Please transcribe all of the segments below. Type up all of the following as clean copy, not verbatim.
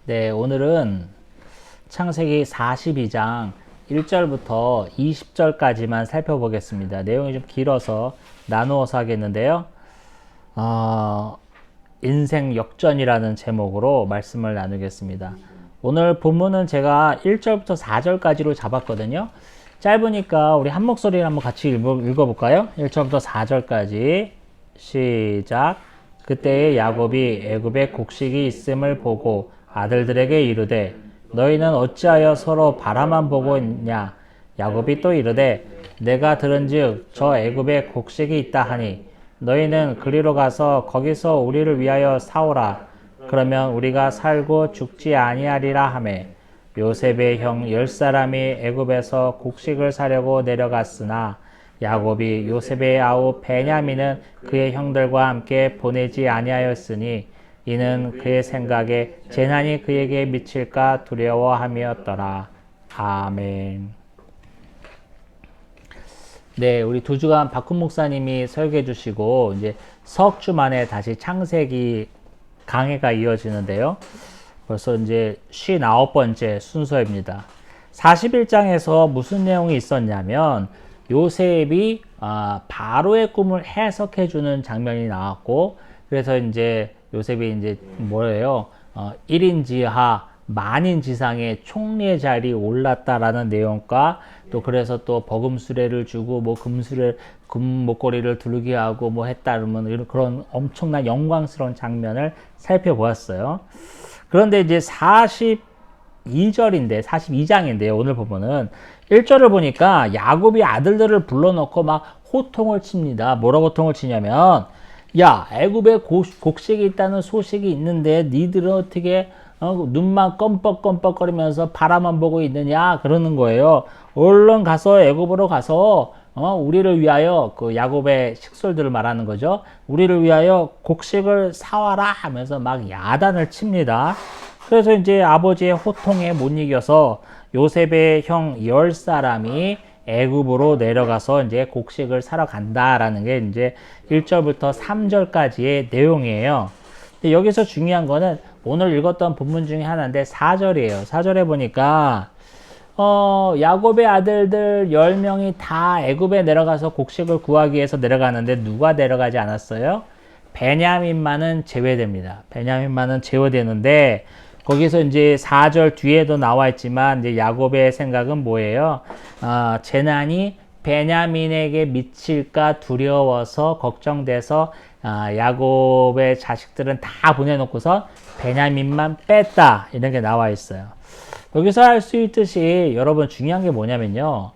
네, 오늘은 창세기 42장 1절부터 20절까지만 살펴보겠습니다. 내용이 좀 길어서 나누어서 하겠는데요. 인생 역전이라는 제목으로 말씀을 나누겠습니다. 오늘 본문은 제가 1절부터 4절까지로 잡았거든요. 짧으니까 우리 한 목소리를 한번 같이 읽어볼까요? 1절부터 4절까지 시작. 그때에 야곱이 애굽에 곡식이 있음을 보고 아들들에게 이르되 너희는 어찌하여 서로 바라만 보고 있냐. 야곱이 또 이르되 내가 들은즉 저 애굽에 곡식이 있다 하니 너희는 그리로 가서 거기서 우리를 위하여 사오라. 그러면 우리가 살고 죽지 아니하리라 하매 요셉의 형 10사람이 애굽에서 곡식을 사려고 내려갔으나 야곱이 요셉의 아우 베냐민은 그의 형들과 함께 보내지 아니하였으니 이는 그의 생각에 재난이 그에게 미칠까 두려워함이었더라. 아멘. 네, 우리 2주간 박훈 목사님이 설교해 주시고 이제 석 주 만에 다시 창세기 강해가 이어지는데요. 벌써 이제 59번째 순서입니다. 41장에서 무슨 내용이 있었냐면 요셉이 바로의 꿈을 해석해 주는 장면이 나왔고, 그래서 이제 요셉이 이제 뭐예요? 1인지하 만인지상의 총리의 자리에 올랐다라는 내용과 또 그래서 또 버금수레를 주고 뭐 금 목걸이를 두르게 하고 뭐 했다 그러면 그런 엄청난 영광스러운 장면을 살펴보았어요. 그런데 이제 42장인데 오늘 보면은 1절을 보니까 야곱이 아들들을 불러놓고 막 호통을 칩니다. 뭐라고 호통을 치냐면 야, 애굽에 곡식이 있다는 소식이 있는데 니들은 어떻게 눈만 껌뻑껌뻑거리면서 바라만 보고 있느냐 그러는 거예요. 얼른 가서 애굽으로 가서 우리를 위하여 그 야곱의 식솔들을 말하는 거죠. 우리를 위하여 곡식을 사와라 하면서 막 야단을 칩니다. 그래서 이제 아버지의 호통에 못 이겨서 요셉의 형 10사람이 애굽으로 내려가서 이제 곡식을 사러 간다라는 게 이제 1절부터 3절까지의 내용이에요. 근데 여기서 중요한 거는 오늘 읽었던 본문 중에 하나인데 4절이에요. 4절에 보니까 야곱의 아들들 10명이 다 애굽에 내려가서 곡식을 구하기 위해서 내려가는데 누가 내려가지 않았어요? 베냐민만은 제외됩니다. 베냐민만은 제외되는데 거기서 이제 4절 뒤에도 나와 있지만 이제 야곱의 생각은 뭐예요? 재난이 베냐민에게 미칠까 두려워서 걱정돼서 야곱의 자식들은 다 보내놓고서 베냐민만 뺐다 이런 게 나와 있어요. 여기서 할 수 있듯이 여러분 중요한 게 뭐냐면요.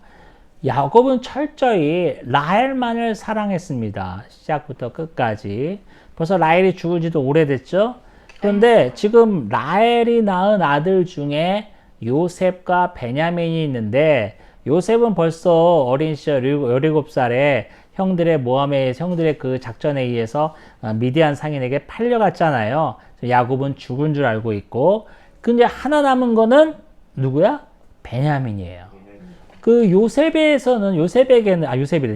야곱은 철저히 라헬만을 사랑했습니다. 시작부터 끝까지. 벌써 라헬이 죽은 지도 오래됐죠? 그런데 지금 라헬이 낳은 아들 중에 요셉과 베냐민이 있는데 요셉은 벌써 어린 시절 17살에 형들의 모함에 형들의 그 작전에 의해서 미디안 상인에게 팔려갔잖아요. 야곱은 죽은 줄 알고 있고, 근데 하나 남은 거는 누구야? 베냐민이에요. 그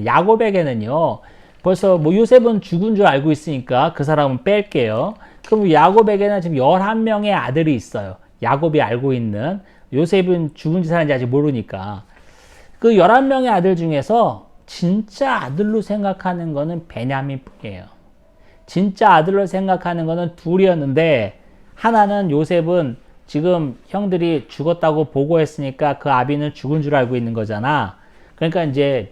야곱에게는요. 벌써 뭐 요셉은 죽은 줄 알고 있으니까 그 사람은 뺄게요. 그럼 야곱에게는 지금 11명의 아들이 있어요. 야곱이 알고 있는. 요셉은 죽은지 사는지 아직 모르니까. 그 11명의 아들 중에서 진짜 아들로 생각하는 거는 베냐민 뿐이에요. 진짜 아들로 생각하는 거는 둘이었는데 하나는 요셉은 지금 형들이 죽었다고 보고했으니까 그 아비는 죽은 줄 알고 있는 거잖아. 그러니까 이제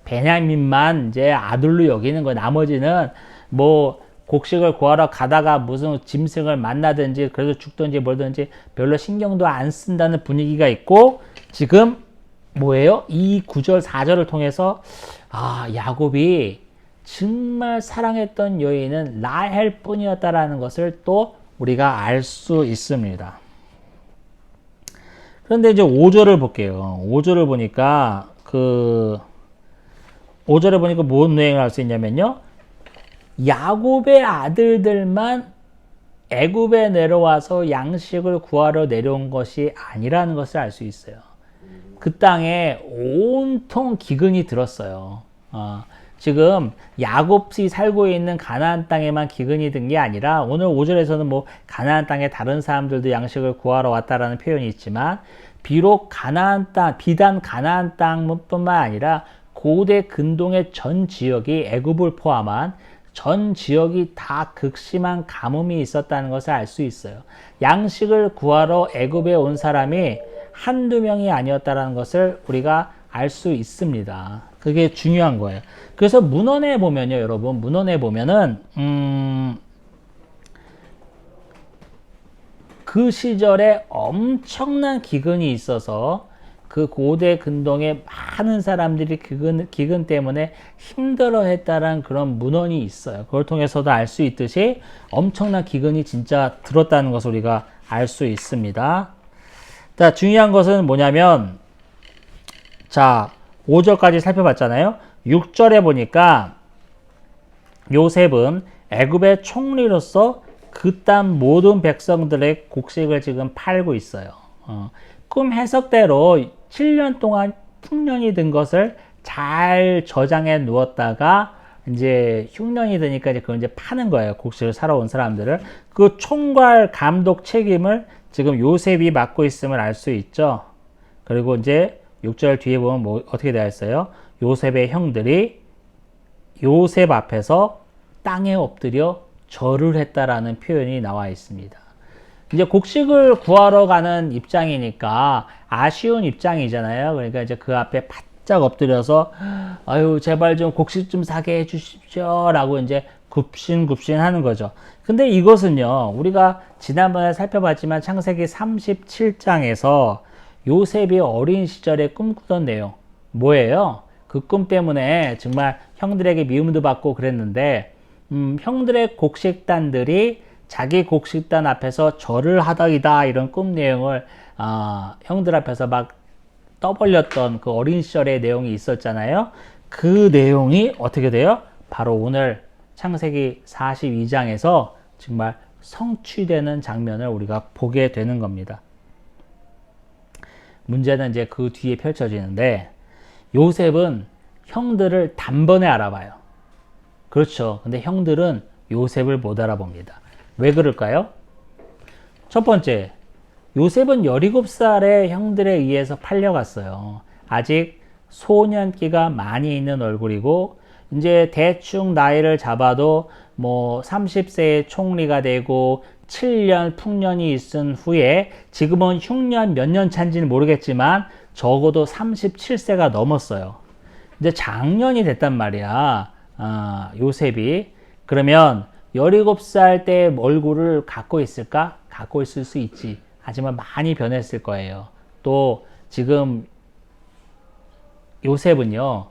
베냐민만 이제 아들로 여기는 거야. 나머지는 뭐 곡식을 구하러 가다가 무슨 짐승을 만나든지 그래도 죽든지 뭐든지 별로 신경도 안 쓴다는 분위기가 있고, 지금 뭐예요? 이 9절 4절을 통해서 야곱이 정말 사랑했던 여인은 라헬 뿐이었다라는 것을 또 우리가 알 수 있습니다. 그런데 이제 5절을 볼게요. 5절을 보니까 5절에 보니까 뭔 내용을 알 수 있냐면요. 야곱의 아들들만 애굽에 내려와서 양식을 구하러 내려온 것이 아니라는 것을 알 수 있어요. 그 땅에 온통 기근이 들었어요. 지금 야곱이 살고 있는 가나안 땅에만 기근이 든 게 아니라 오늘 5절에서는 뭐 가나안 땅에 다른 사람들도 양식을 구하러 왔다라는 표현이 있지만 비록 가나안 땅, 비단 가나안 땅뿐만 아니라 고대 근동의 전 지역이 애굽을 포함한 전 지역이 다 극심한 가뭄이 있었다는 것을 알 수 있어요. 양식을 구하러 애굽에 온 사람이 한두 명이 아니었다는 것을 우리가 알 수 있습니다. 그게 중요한 거예요. 그래서 문헌에 보면요, 여러분, 문헌에 보면은 그 시절에 엄청난 기근이 있어서 그 고대 근동에 많은 사람들이 기근 때문에 힘들어했다는 그런 문헌이 있어요. 그걸 통해서도 알 수 있듯이 엄청난 기근이 진짜 들었다는 것을 우리가 알 수 있습니다. 자, 중요한 것은 뭐냐면, 자, 5절까지 살펴봤잖아요. 6절에 보니까 요셉은 애굽의 총리로서 그 땅 모든 백성들의 곡식을 지금 팔고 있어요. 꿈 해석대로 7년 동안 풍년이 든 것을 잘 저장해 누웠다가 이제 흉년이 드니까 이제 그걸 이제 파는 거예요. 곡식을 사러 온 사람들을. 그 총괄 감독 책임을 지금 요셉이 맡고 있음을 알 수 있죠. 그리고 이제 6절 뒤에 보면 뭐 어떻게 되어 있어요? 요셉의 형들이 요셉 앞에서 땅에 엎드려 절을 했다라는 표현이 나와 있습니다. 이제 곡식을 구하러 가는 입장이니까 아쉬운 입장이잖아요. 그러니까 이제 그 앞에 바짝 엎드려서 아유 제발 좀 곡식 좀 사게 해 주십시오 라고 이제 굽신굽신 하는 거죠. 근데 이것은요, 우리가 지난번에 살펴봤지만 창세기 37장에서 요셉이 어린 시절에 꿈꾸던 내용 뭐예요? 그 꿈 때문에 정말 형들에게 미움도 받고 그랬는데 형들의 곡식단들이 자기 곡식단 앞에서 절을 하다이다 이런 꿈 내용을 형들 앞에서 막 떠벌렸던 그 어린 시절의 내용이 있었잖아요. 그 내용이 어떻게 돼요? 바로 오늘 창세기 42장에서 정말 성취되는 장면을 우리가 보게 되는 겁니다. 문제는 이제 그 뒤에 펼쳐지는데 요셉은 형들을 단번에 알아봐요. 그렇죠. 근데 형들은 요셉을 못 알아봅니다. 왜 그럴까요? 첫 번째, 요셉은 17살의 형들에 의해서 팔려갔어요. 아직 소년기가 많이 있는 얼굴이고 이제 대충 나이를 잡아도 뭐 30세의 총리가 되고 7년 풍년이 있은 후에 지금은 흉년 몇 년 차인지는 모르겠지만 적어도 37세가 넘었어요. 이제 장년이 됐단 말이야. 요셉이. 그러면 17살 때 얼굴을 갖고 있을까? 갖고 있을 수 있지. 하지만 많이 변했을 거예요. 또 지금 요셉은요,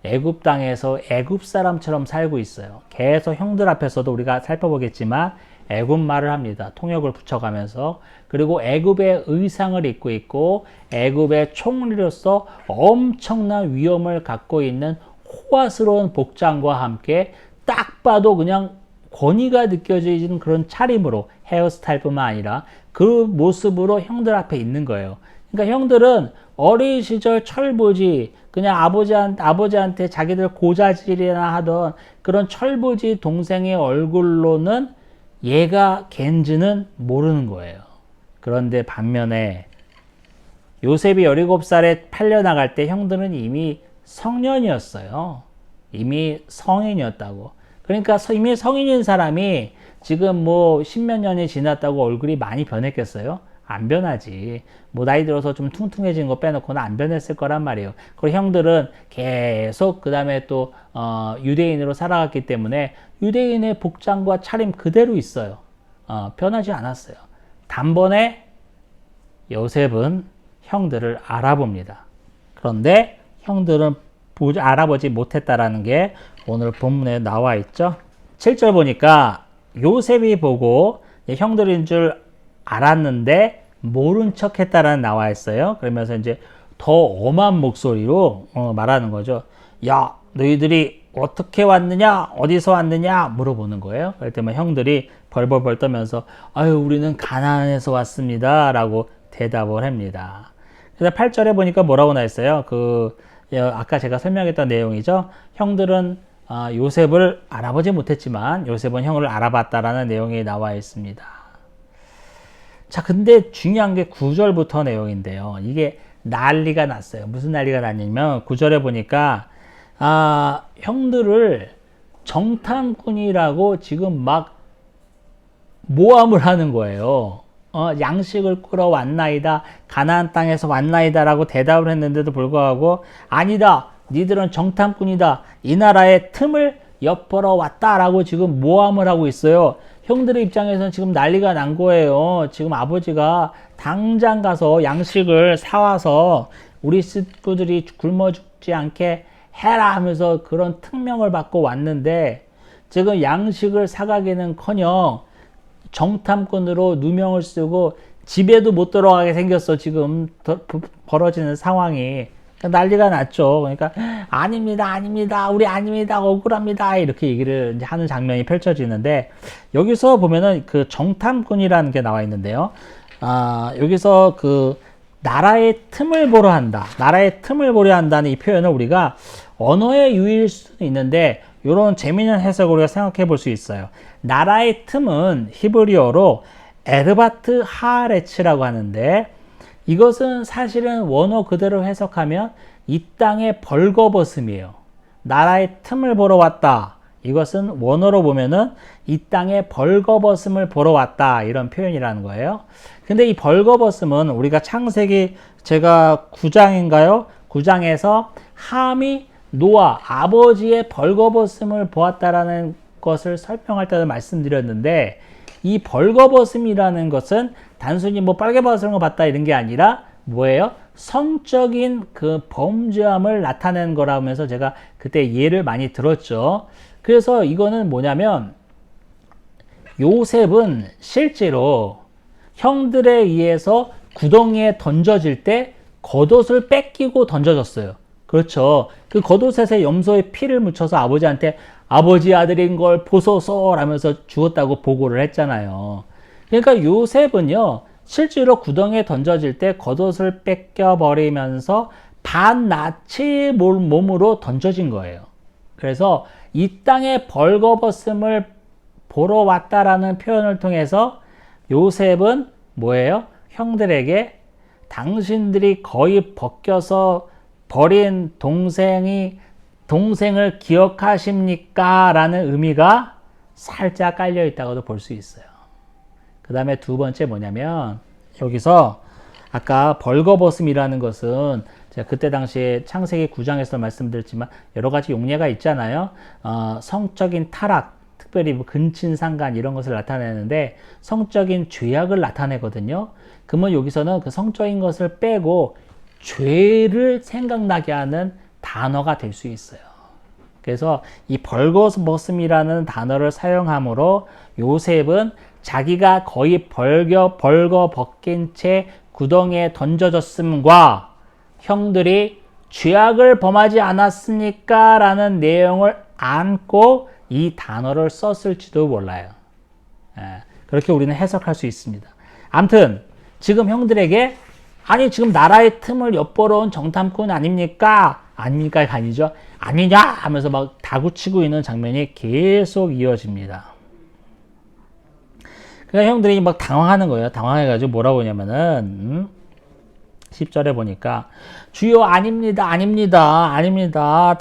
애굽 땅에서 애굽 사람처럼 살고 있어요. 계속 형들 앞에서도 우리가 살펴보겠지만 애굽 말을 합니다. 통역을 붙여가면서. 그리고 애굽의 의상을 입고 있고 애굽의 총리로서 엄청난 위엄을 갖고 있는 호화스러운 복장과 함께 딱 봐도 그냥 권위가 느껴지는 그런 차림으로 헤어스타일뿐만 아니라 그 모습으로 형들 앞에 있는 거예요. 그러니까 형들은 어린 시절 철부지 그냥 아버지한테 자기들 고자질이나 하던 그런 철부지 동생의 얼굴로는 얘가 걘지는 모르는 거예요. 그런데 반면에 요셉이 17살에 팔려나갈 때 형들은 이미 성년이었어요. 이미 성인이었다고. 그러니까 이미 성인인 사람이 지금 뭐 십몇 년이 지났다고 얼굴이 많이 변했겠어요? 안 변하지. 뭐 나이 들어서 좀 퉁퉁해진 거 빼놓고는 안 변했을 거란 말이에요. 그리고 형들은 계속 그 다음에 또 유대인으로 살아갔기 때문에 유대인의 복장과 차림 그대로 있어요. 변하지 않았어요. 단번에 요셉은 형들을 알아봅니다. 그런데 형들은 알아보지 못했다라는 게 오늘 본문에 나와 있죠. 7절 보니까 요셉이 보고 형들인 줄 알았는데 모른 척 했다라는 나와 있어요. 그러면서 이제 더 엄한 목소리로 말하는 거죠. 야, 너희들이 어떻게 왔느냐? 어디서 왔느냐? 물어보는 거예요. 그럴 때만 형들이 벌벌벌 떠면서 아유, 우리는 가나안에서 왔습니다. 라고 대답을 합니다. 그래서 8절에 보니까 뭐라고 나와 있어요? 아까 제가 설명했던 내용이죠. 형들은 요셉을 알아보지 못했지만 요셉은 형을 알아봤다라는 내용이 나와 있습니다. 자, 근데 중요한 게 9절부터 내용인데요. 이게 난리가 났어요. 무슨 난리가 났냐면 9절에 보니까 형들을 정탐꾼이라고 지금 막 모함을 하는 거예요. 양식을 끌어왔나이다, 가나안 땅에서 왔나이다 라고 대답을 했는데도 불구하고 아니다, 니들은 정탐꾼이다, 이 나라의 틈을 엿보러 왔다 라고 지금 모함을 하고 있어요. 형들의 입장에서는 지금 난리가 난 거예요. 지금 아버지가 당장 가서 양식을 사와서 우리 식구들이 굶어 죽지 않게 해라 하면서 그런 특명을 받고 왔는데 지금 양식을 사가기는커녕 정탐꾼으로 누명을 쓰고 집에도 못 들어가게 생겼어. 지금 벌어지는 상황이. 난리가 났죠. 그러니까 아닙니다, 아닙니다, 우리 아닙니다, 억울합니다, 이렇게 얘기를 이제 하는 장면이 펼쳐지는데, 여기서 보면은 그 정탐꾼이라는 게 나와 있는데요. 여기서 그 나라의 틈을 보려 한다, 나라의 틈을 보려 한다는 이 표현을 우리가 언어의 유의일 수는 있는데 이런 재미있는 해석을 우리가 생각해 볼 수 있어요. 나라의 틈은 히브리어로 에르바트 하레츠라고 하는데, 이것은 사실은 원어 그대로 해석하면 이 땅의 벌거벗음이에요. 나라의 틈을 보러 왔다. 이것은 원어로 보면은 이 땅의 벌거벗음을 보러 왔다, 이런 표현이라는 거예요. 근데 이 벌거벗음은 우리가 창세기 제가 9장인가요? 9장에서 함이 노아 아버지의 벌거벗음을 보았다라는 것을 설명할 때도 말씀드렸는데, 이 벌거벗음이라는 것은 단순히 뭐 빨개벗은 거 봤다 이런 게 아니라 뭐예요? 성적인 그 범죄함을 나타내는 거라면서 제가 그때 예를 많이 들었죠. 그래서 이거는 뭐냐면 요셉은 실제로 형들에 의해서 구덩이에 던져질 때 겉옷을 뺏기고 던져졌어요. 그렇죠. 그 겉옷에 염소의 피를 묻혀서 아버지한테 아버지 아들인 걸 보소서 라면서 죽었다고 보고를 했잖아요. 그러니까 요셉은요, 실제로 구덩이에 던져질 때 겉옷을 뺏겨버리면서 반나치 몸으로 던져진 거예요. 그래서 이 땅의 벌거벗음을 보러 왔다라는 표현을 통해서 요셉은 뭐예요? 형들에게 당신들이 거의 벗겨서 버린 동생을 기억하십니까? 라는 의미가 살짝 깔려 있다고도 볼 수 있어요. 그 다음에 두 번째 뭐냐면, 여기서 아까 벌거벗음이라는 것은 제가 그때 당시에 창세기 9장에서 말씀드렸지만 여러 가지 용례가 있잖아요. 성적인 타락, 특별히 뭐 근친상간 이런 것을 나타내는데 성적인 죄악을 나타내거든요. 그러면 여기서는 그 성적인 것을 빼고 죄를 생각나게 하는 단어가 될 수 있어요. 그래서 이 벌거벗음이라는 단어를 사용함으로 요셉은 자기가 거의 벌거 벗긴 채 구덩이에 던져졌음과 형들이 죄악을 범하지 않았습니까? 라는 내용을 안고 이 단어를 썼을지도 몰라요. 그렇게 우리는 해석할 수 있습니다. 아무튼 지금 형들에게 아니 지금 나라의 틈을 엿보러 온 정탐꾼 아닙니까? 아닙니까가 아니죠. 아니냐 하면서 막 다구치고 있는 장면이 계속 이어집니다. 그러니까 형들이 막 당황하는 거예요. 당황해가지고 뭐라고 하냐면은 10절에 보니까 주여 아닙니다, 아닙니다, 아닙니다.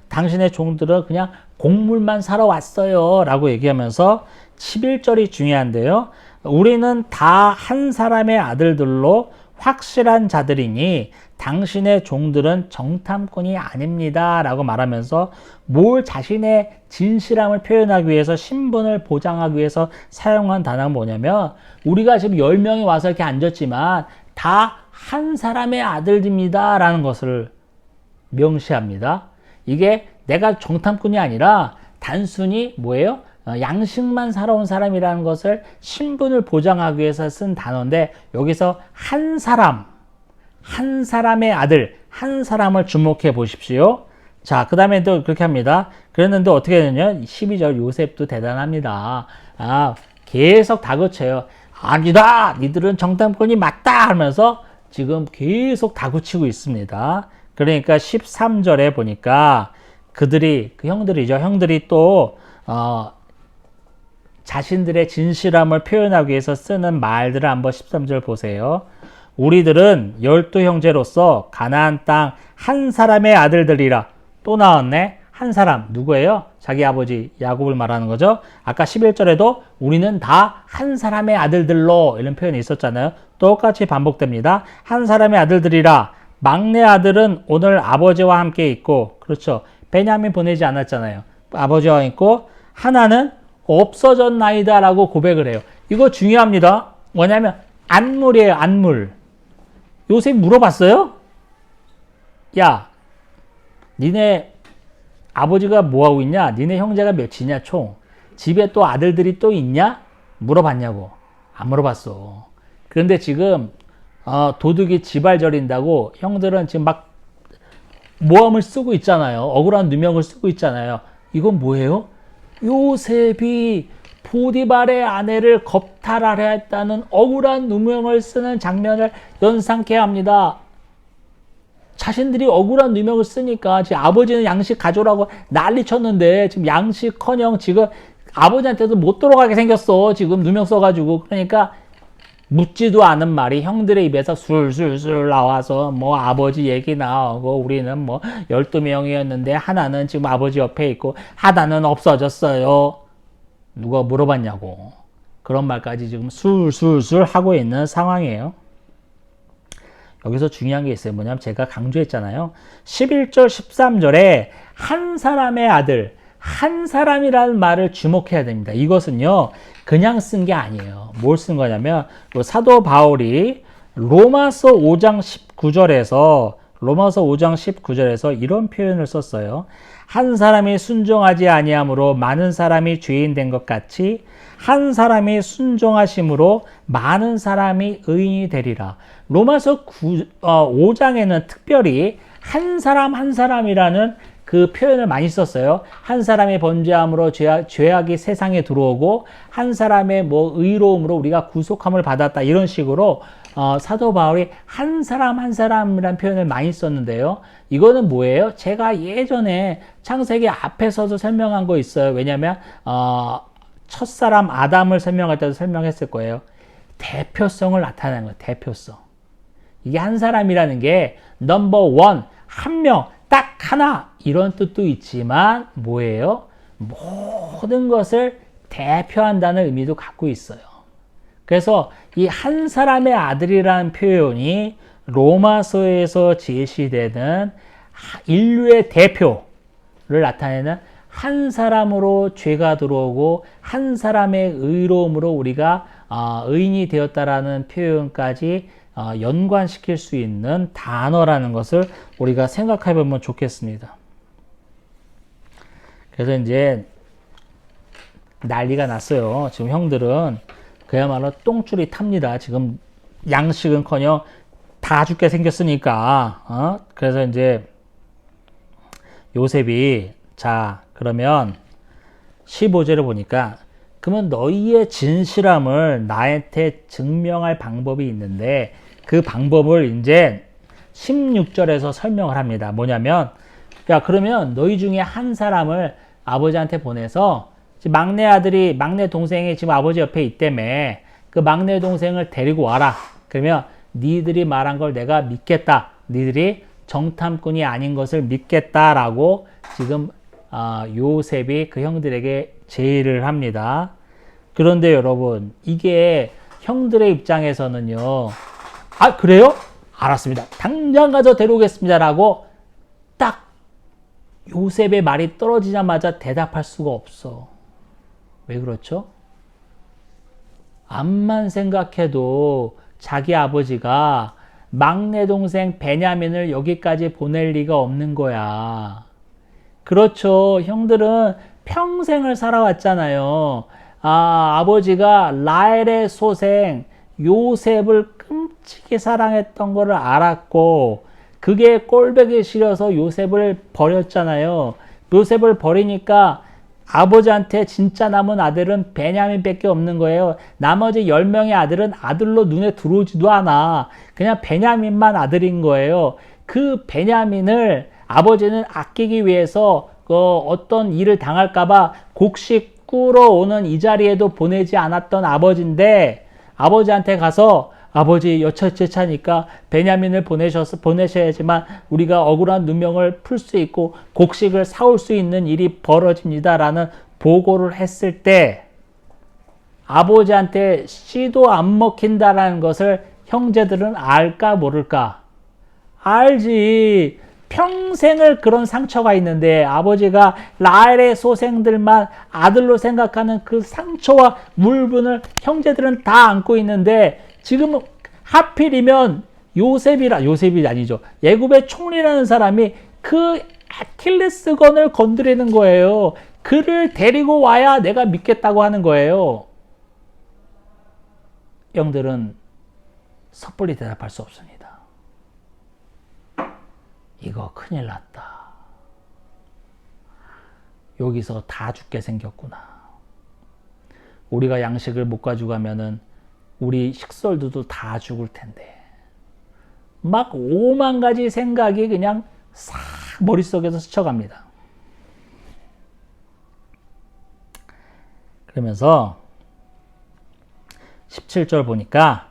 당신의 종들은 그냥 곡물만 사러 왔어요 라고 얘기하면서 11절이 중요한데요. 우리는 다 한 사람의 아들들로 확실한 자들이니 당신의 종들은 정탐꾼이 아닙니다 라고 말하면서 자신의 진실함을 표현하기 위해서, 신분을 보장하기 위해서 사용한 단어가 뭐냐면, 우리가 지금 10명이 와서 이렇게 앉았지만 다 한 사람의 아들입니다 라는 것을 명시합니다. 이게 내가 정탐꾼이 아니라 단순히 뭐예요? 양식만 사러 온 사람이라는 것을 신분을 보장하기 위해서 쓴 단어인데, 여기서 한 사람의 아들, 한 사람을 주목해 보십시오. 자, 그 다음에 또 그렇게 합니다. 그랬는데 어떻게 되냐? 12절 요셉도 대단합니다. 계속 다그쳐요. 아니다! 니들은 정탐꾼이 맞다! 하면서 지금 계속 다그치고 있습니다. 그러니까 13절에 보니까 그들이, 그 형들이죠. 형들이 또 자신들의 진실함을 표현하기 위해서 쓰는 말들을 한번 13절 보세요. 우리들은 12형제로서 가나안 땅 한 사람의 아들들이라. 또 나왔네. 한 사람. 누구예요? 자기 아버지 야곱을 말하는 거죠. 아까 11절에도 우리는 다 한 사람의 아들들로 이런 표현이 있었잖아요. 똑같이 반복됩니다. 한 사람의 아들들이라. 막내 아들은 오늘 아버지와 함께 있고, 그렇죠. 베냐민 보내지 않았잖아요. 아버지와 있고, 하나는 없어졌나이다 라고 고백을 해요. 이거 중요합니다. 뭐냐면 안물이에요. 안물. 요셉이 물어봤어요? 야, 니네 아버지가 뭐하고 있냐? 니네 형제가 몇이냐 총? 집에 또 아들들이 또 있냐? 물어봤냐고. 안 물어봤어. 그런데 지금 도둑이 지발 저린다고 형들은 지금 막 모함을 쓰고 있잖아요. 억울한 누명을 쓰고 있잖아요. 이건 뭐예요? 요셉이 보디발의 아내를 겁탈하려 했다는 억울한 누명을 쓰는 장면을 연상케 합니다. 자신들이 억울한 누명을 쓰니까 지금 아버지는 양식 가져오라고 난리 쳤는데 지금 양식커녕 지금 아버지한테도 못 돌아가게 생겼어. 지금 누명 써가지고. 그러니까 묻지도 않은 말이 형들의 입에서 술술술 나와서 뭐 아버지 얘기 나오고 우리는 뭐 12명이었는데 하나는 지금 아버지 옆에 있고 하나는 없어졌어요. 누가 물어봤냐고. 그런 말까지 지금 술술술 하고 있는 상황이에요. 여기서 중요한 게 있어요. 뭐냐면 제가 강조했잖아요. 11절 13절에 한 사람의 아들, 한 사람이라는 말을 주목해야 됩니다. 이것은요 그냥 쓴 게 아니에요. 뭘 쓴 거냐면 사도 바울이 로마서 5장 19절에서 이런 표현을 썼어요. 한 사람이 순종하지 아니함으로 많은 사람이 죄인 된 것 같이 한 사람이 순종하심으로 많은 사람이 의인이 되리라. 로마서 5장에는 특별히 한 사람 한 사람이라는 그 표현을 많이 썼어요. 한 사람의 번제함으로 죄악이 세상에 들어오고 한 사람의 뭐 의로움으로 우리가 구속함을 받았다. 이런 식으로 사도 바울이 한 사람 한 사람이라는 표현을 많이 썼는데요. 이거는 뭐예요? 제가 예전에 창세기 앞에서도 설명한 거 있어요. 왜냐하면 첫사람 아담을 설명할 때도 설명했을 거예요. 대표성을 나타내는 거예요. 대표성. 이게 한 사람이라는 게 넘버 원, 한 명, 딱 하나 이런 뜻도 있지만 뭐예요? 모든 것을 대표한다는 의미도 갖고 있어요. 그래서 이 한 사람의 아들이라는 표현이 로마서에서 제시되는 인류의 대표를 나타내는 한 사람으로 죄가 들어오고 한 사람의 의로움으로 우리가 의인이 되었다라는 표현까지 연관시킬 수 있는 단어라는 것을 우리가 생각해 보면 좋겠습니다. 그래서 이제 난리가 났어요. 지금 형들은 그야말로 똥줄이 탑니다. 지금 양식은커녕 다 죽게 생겼으니까. 그래서 이제 요셉이 자 그러면 15절을 보니까 그러면 너희의 진실함을 나한테 증명할 방법이 있는데 그 방법을 이제 16절에서 설명을 합니다. 뭐냐면 야 그러면 너희 중에 한 사람을 아버지한테 보내서 막내 아들이 막내 동생이 지금 아버지 옆에 있다며 그 막내 동생을 데리고 와라. 그러면 니들이 말한 걸 내가 믿겠다. 니들이 정탐꾼이 아닌 것을 믿겠다라고 지금 요셉이 그 형들에게 제의를 합니다. 그런데 여러분 이게 형들의 입장에서는요. 아 그래요? 알았습니다. 당장 가서 데려오겠습니다 라고 딱 요셉의 말이 떨어지자마자 대답할 수가 없어. 왜 그렇죠? 암만 생각해도 자기 아버지가 막내 동생 베냐민을 여기까지 보낼 리가 없는 거야. 그렇죠. 형들은 평생을 살아왔잖아요. 아버지가 라헬의 소생 요셉을 끔찍히 사랑했던 것을 알았고 그게 꼴보기 싫어서 요셉을 버렸잖아요. 요셉을 버리니까 아버지한테 진짜 남은 아들은 베냐민밖에 없는 거예요. 나머지 10명의 아들은 아들로 눈에 들어오지도 않아. 그냥 베냐민만 아들인 거예요. 그 베냐민을 아버지는 아끼기 위해서 어떤 일을 당할까봐 곡식 꾸러 오는 이 자리에도 보내지 않았던 아버지인데 아버지한테 가서 아버지 여차저차니까 베냐민을 보내셔야지만 우리가 억울한 누명을 풀 수 있고 곡식을 사올 수 있는 일이 벌어집니다라는 보고를 했을 때 아버지한테 씨도 안 먹힌다라는 것을 형제들은 알까 모를까? 알지. 평생을 그런 상처가 있는데 아버지가 라헬의 소생들만 아들로 생각하는 그 상처와 물분을 형제들은 다 안고 있는데 지금 하필이면 요셉이 아니죠. 애굽의 총리라는 사람이 그 아킬레스건을 건드리는 거예요. 그를 데리고 와야 내가 믿겠다고 하는 거예요. 형들은 섣불리 대답할 수 없습니다. 이거 큰일 났다. 여기서 다 죽게 생겼구나. 우리가 양식을 못 가지고 가면은 우리 식솔들도 다 죽을 텐데. 막 5만 가지 생각이 그냥 싹 머릿속에서 스쳐갑니다. 그러면서 17절 보니까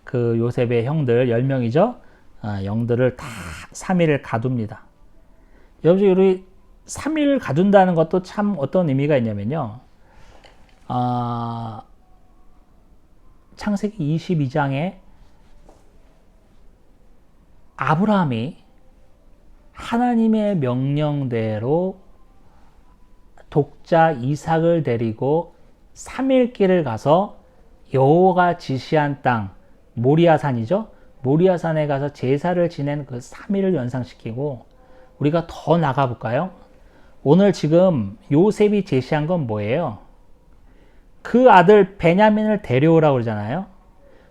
그 요셉의 형들 10명이죠. 영들을 다 3일을 가둡니다. 여러분 우리 3일을 가둔다는 것도 참 어떤 의미가 있냐면요. 창세기 22장에 아브라함이 하나님의 명령대로 독자 이삭을 데리고 3일 길을 가서 여호와가 지시한 땅 모리아산이죠. 모리아산에 가서 제사를 지낸 그 3일을 연상시키고 우리가 더 나가볼까요? 오늘 지금 요셉이 제시한 건 뭐예요? 그 아들 베냐민을 데려오라고 그러잖아요.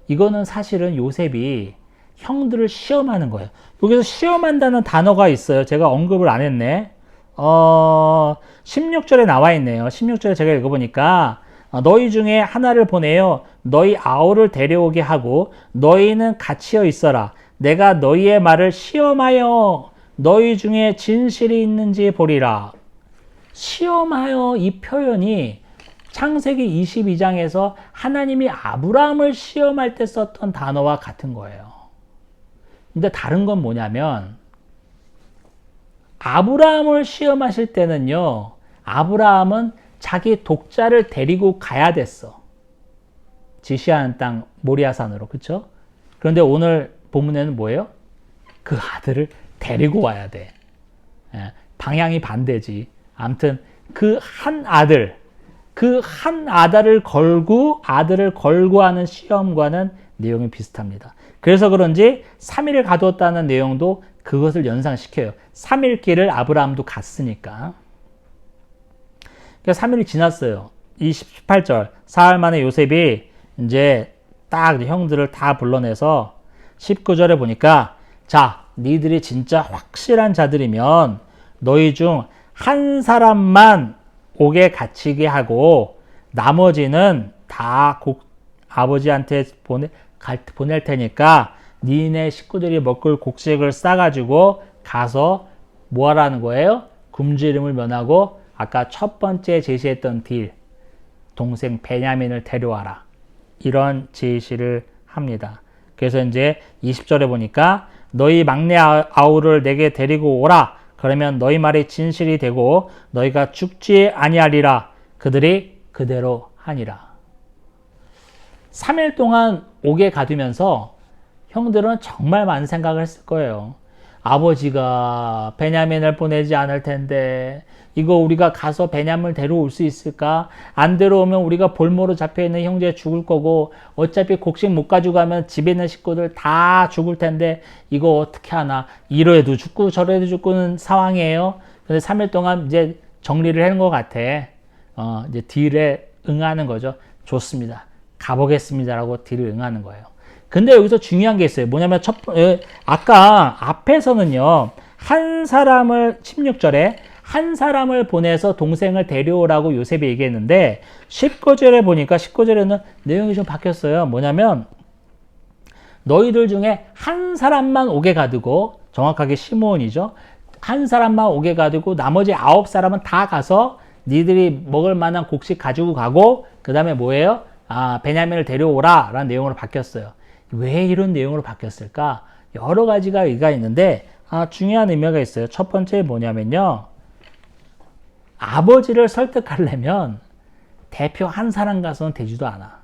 이거는 사실은 요셉이 형들을 시험하는 거예요. 여기서 시험한다는 단어가 있어요. 제가 언급을 안 했네. 16절에 나와 있네요. 16절에 제가 읽어보니까 너희 중에 하나를 보내어 너희 아우를 데려오게 하고 너희는 갇혀 있어라. 내가 너희의 말을 시험하여 너희 중에 진실이 있는지 보리라. 시험하여 이 표현이 창세기 22장에서 하나님이 아브라함을 시험할 때 썼던 단어와 같은 거예요. 근데 다른 건 뭐냐면 아브라함을 시험하실 때는요. 아브라함은 자기 독자를 데리고 가야 됐어. 지시하는 땅 모리아산으로. 그렇죠? 그런데 오늘 본문에는 뭐예요? 그 아들을 데리고 와야 돼. 방향이 반대지. 아무튼 그 한 아들을 걸고 하는 시험과는 내용이 비슷합니다. 그래서 그런지 3일을 가두었다는 내용도 그것을 연상시켜요. 3일 길을 아브라함도 갔으니까. 그러니까 3일이 지났어요. 18절. 사흘 만에 요셉이 이제 딱 형들을 다 불러내서 19절에 보니까 자, 니들이 진짜 확실한 자들이면 너희 중 한 사람만 옥에 갇히게 하고 나머지는 다 아버지한테 보낼 테니까 니네 식구들이 먹을 곡식을 싸가지고 가서 뭐 하라는 거예요? 굶주림을 면하고 아까 첫 번째 제시했던 딜, 동생 베냐민을 데려와라. 이런 제시를 합니다. 그래서 이제 20절에 보니까 너희 막내 아우를 내게 데리고 오라. 그러면 너희 말이 진실이 되고 너희가 죽지 아니하리라. 그들이 그대로 하니라. 3일 동안 옥에 가두면서 형들은 정말 많은 생각을 했을 거예요. 아버지가 베냐민을 보내지 않을 텐데 이거 우리가 가서 베냐민을 데려올 수 있을까? 안 데려오면 우리가 볼모로 잡혀있는 형제 죽을 거고 어차피 곡식 못 가지고 가면 집에 있는 식구들 다 죽을 텐데 이거 어떻게 하나? 이러해도 죽고 저러해도 죽고는 상황이에요. 근데 3일 동안 이제 정리를 해놓은 것 같아. 이제 딜에 응하는 거죠. 좋습니다. 가보겠습니다라고 딜을 응하는 거예요. 근데 여기서 중요한 게 있어요. 뭐냐면 아까 앞에서는요. 16절에 한 사람을 보내서 동생을 데려오라고 요셉이 얘기했는데 19절에 보니까 19절에는 내용이 좀 바뀌었어요. 뭐냐면 너희들 중에 한 사람만 옥에 가두고 정확하게 시므온이죠. 한 사람만 오게 가지고 나머지 9사람은 다 가서 니들이 먹을 만한 곡식 가지고 가고 그 다음에 뭐예요? 베냐민을 데려오라 라는 내용으로 바뀌었어요. 왜 이런 내용으로 바뀌었을까? 여러 가지가 의미가 있는데 중요한 의미가 있어요. 첫 번째 뭐냐면요. 아버지를 설득하려면 대표 한 사람 가서는 되지도 않아.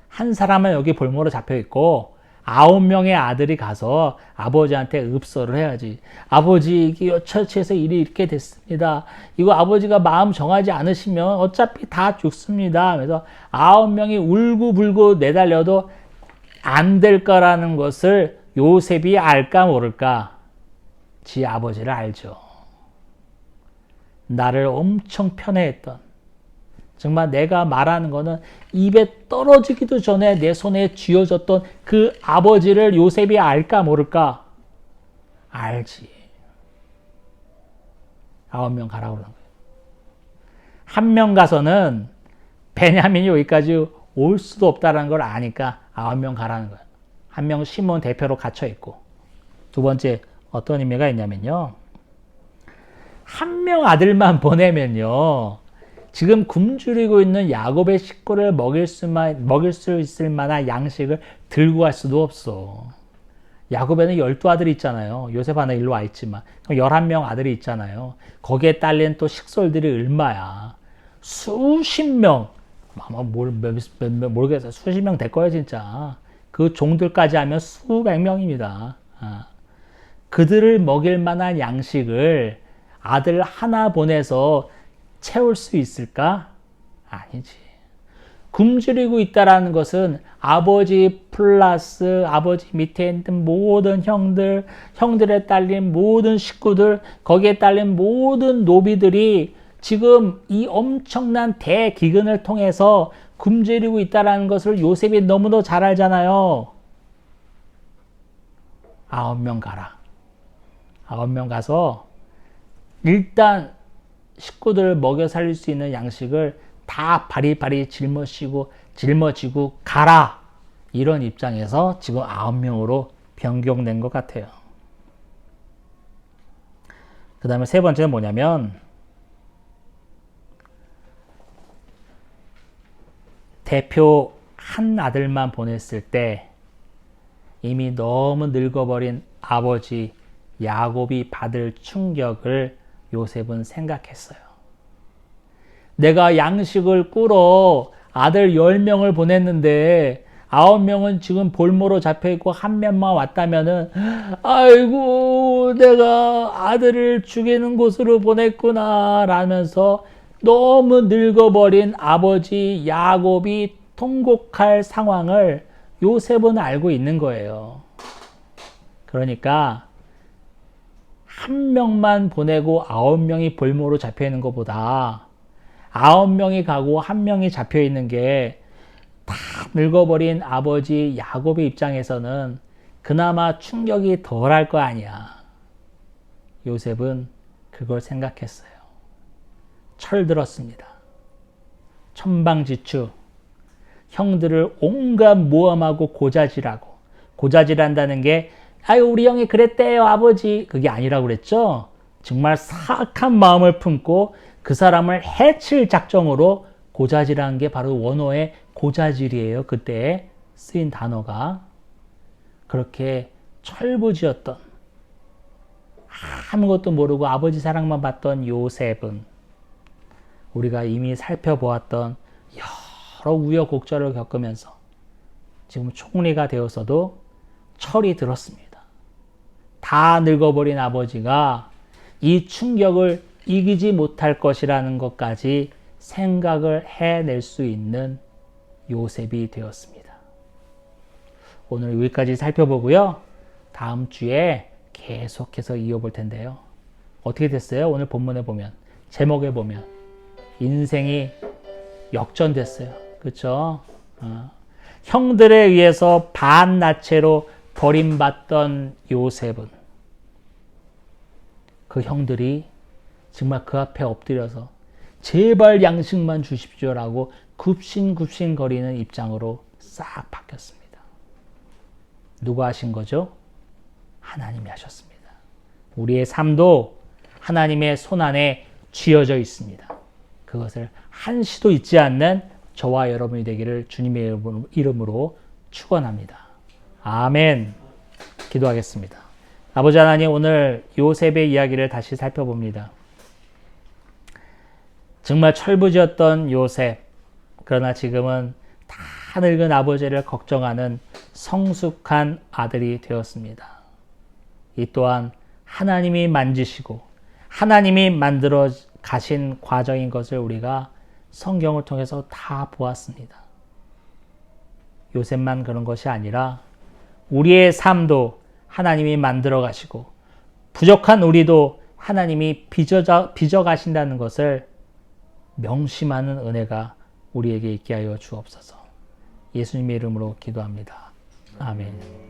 한 사람은 여기 볼모로 잡혀 있고 9명의 아들이 가서 아버지한테 읍소를 해야지. 아버지, 이게 처치에서 일이 이렇게 됐습니다. 이거 아버지가 마음 정하지 않으시면 어차피 다 죽습니다. 그래서 9명이 울고불고 내달려도 안 될 거라는 것을 요셉이 알까 모를까? 지 아버지를 알죠. 나를 엄청 편애했던, 정말 내가 말하는 거는 입에 떨어지기도 전에 내 손에 쥐어졌던 그 아버지를 요셉이 알까 모를까? 알지. 9명 가라고 그러는 거예요. 한 명 가서는 베냐민이 여기까지 올 수도 없다는 걸 아니까 9명 가라는 거예요. 한 명은 시몬 대표로 갇혀 있고. 두 번째 어떤 의미가 있냐면요. 한 명 아들만 보내면요. 지금 굶주리고 있는 야곱의 식구를 먹일 수 있을 만한 양식을 들고 갈 수도 없어. 야곱에는 12아들이 있잖아요. 요셉 하나 일로 와 있지만. 11명 아들이 있잖아요. 거기에 딸린 또 식솔들이 얼마야. 수십 명. 모르겠어요. 수십 명 될 거예요, 진짜. 그 종들까지 하면 수백 명입니다. 그들을 먹일 만한 양식을 아들 하나 보내서 채울 수 있을까? 아니지. 굶주리고 있다라는 것은 아버지 플러스 아버지 밑에 있는 모든 형들, 형들에 딸린 모든 식구들, 거기에 딸린 모든 노비들이 지금 이 엄청난 대기근을 통해서 굶주리고 있다라는 것을 요셉이 너무도 잘 알잖아요. 9명 가라. 9명 가서 일단 식구들을 먹여 살릴 수 있는 양식을 다 바리바리 짊어지고 가라. 이런 입장에서 지금 9명으로 변경된 것 같아요. 그 다음에 세 번째는 뭐냐면 대표 한 아들만 보냈을 때 이미 너무 늙어버린 아버지 야곱이 받을 충격을 요셉은 생각했어요. 내가 양식을 꾸러 아들 10명을 보냈는데 9명은 지금 볼모로 잡혀있고 한 명만 왔다면은 아이고 내가 아들을 죽이는 곳으로 보냈구나 라면서 너무 늙어버린 아버지 야곱이 통곡할 상황을 요셉은 알고 있는 거예요. 그러니까 한 명만 보내고 9명이 볼모로 잡혀있는 것보다 9명이 가고 한 명이 잡혀있는 게 다 늙어버린 아버지 야곱의 입장에서는 그나마 충격이 덜할 거 아니야. 요셉은 그걸 생각했어요. 철들었습니다. 천방지축. 형들을 온갖 모함하고 고자질한다는 게 아유 우리 형이 그랬대요 아버지 그게 아니라고 그랬죠. 정말 사악한 마음을 품고 그 사람을 해칠 작정으로 고자질한 게 바로 원어의 고자질이에요. 그때 쓰인 단어가. 그렇게 철부지였던 아무것도 모르고 아버지 사랑만 받던 요셉은 우리가 이미 살펴보았던 여러 우여곡절을 겪으면서 지금 총리가 되어서도 철이 들었습니다. 다 늙어버린 아버지가 이 충격을 이기지 못할 것이라는 것까지 생각을 해낼 수 있는 요셉이 되었습니다. 오늘 여기까지 살펴보고요. 다음 주에 계속해서 이어볼 텐데요. 어떻게 됐어요? 오늘 본문에 보면, 제목에 보면 인생이 역전됐어요. 그렇죠? 형들에 의해서 반나체로 버림받던 요셉은 그 형들이 정말 그 앞에 엎드려서 제발 양식만 주십시오라고 굽신굽신 거리는 입장으로 싹 바뀌었습니다. 누가 하신 거죠? 하나님이 하셨습니다. 우리의 삶도 하나님의 손안에 쥐어져 있습니다. 그것을 한시도 잊지 않는 저와 여러분이 되기를 주님의 이름으로 축원합니다. 아멘. 기도하겠습니다. 아버지 하나님, 오늘 요셉의 이야기를 다시 살펴봅니다. 정말 철부지였던 요셉, 그러나 지금은 다 늙은 아버지를 걱정하는 성숙한 아들이 되었습니다. 이 또한 하나님이 만지시고 하나님이 만들어 가신 과정인 것을 우리가 성경을 통해서 다 보았습니다. 요셉만 그런 것이 아니라 우리의 삶도 하나님이 만들어 가시고 부족한 우리도 하나님이 빚어 가신다는 것을 명심하는 은혜가 우리에게 있게 하여 주옵소서. 예수님의 이름으로 기도합니다. 아멘.